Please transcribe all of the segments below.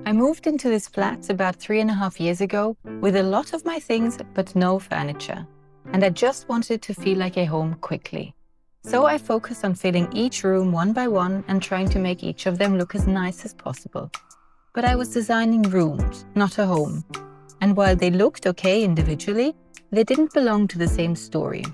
I moved into this flat about 3.5 years ago with a lot of my things but no furniture, and I just wanted it to feel like a home quickly. So I focused on filling each room one by one and trying to make each of them look as nice as possible. But I was designing rooms, not a home. And while they looked okay individually, they didn't belong to the same story.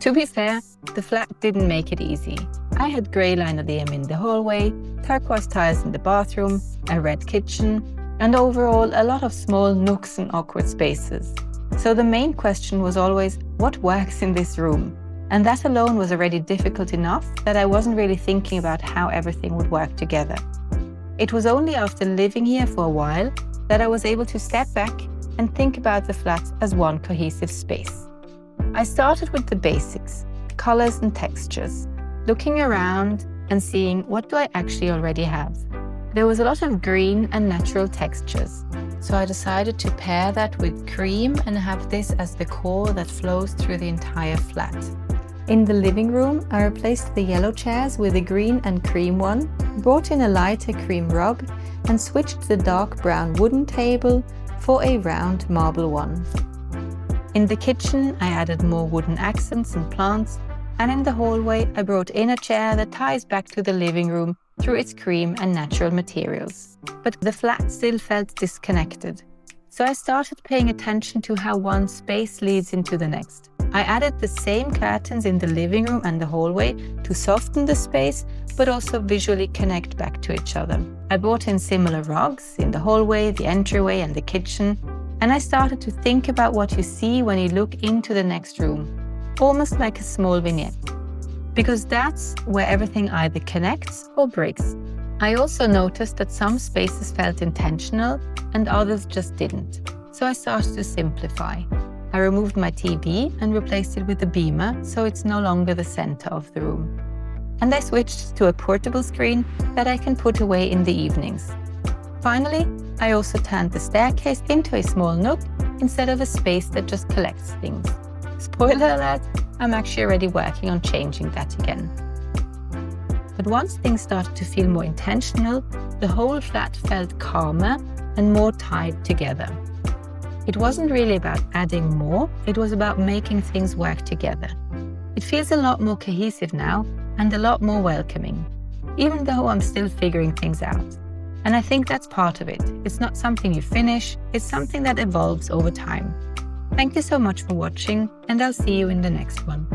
To be fair, the flat didn't make it easy. I had grey linoleum in the hallway, turquoise tiles in the bathroom, a red kitchen, and overall a lot of small nooks and awkward spaces. So the main question was always, what works in this room? And that alone was already difficult enough that I wasn't really thinking about how everything would work together. It was only after living here for a while that I was able to step back and think about the flat as one cohesive space. I started with the basics, colors and textures, looking around and seeing what do I actually already have. There was a lot of green and natural textures, so I decided to pair that with cream and have this as the core that flows through the entire flat. In the living room, I replaced the yellow chairs with a green and cream one, brought in a lighter cream rug, and switched the dark brown wooden table for a round marble one. In the kitchen, I added more wooden accents and plants, and in the hallway, I brought in a chair that ties back to the living room through its cream and natural materials. But the flat still felt disconnected, so I started paying attention to how one space leads into the next. I added the same curtains in the living room and the hallway to soften the space, but also visually connect back to each other. I brought in similar rugs in the hallway, the entryway, and the kitchen, and I started to think about what you see when you look into the next room, almost like a small vignette, because that's where everything either connects or breaks. I also noticed that some spaces felt intentional and others just didn't, so I started to simplify. I removed my TV and replaced it with a beamer, so it's no longer the center of the room. And I switched to a portable screen that I can put away in the evenings. Finally, I also turned the staircase into a small nook instead of a space that just collects things. Spoiler alert, I'm actually already working on changing that again. But once things started to feel more intentional, the whole flat felt calmer and more tied together. It wasn't really about adding more, it was about making things work together. It feels a lot more cohesive now and a lot more welcoming, even though I'm still figuring things out. And I think that's part of it. It's not something you finish, it's something that evolves over time. Thank you so much for watching, and I'll see you in the next one.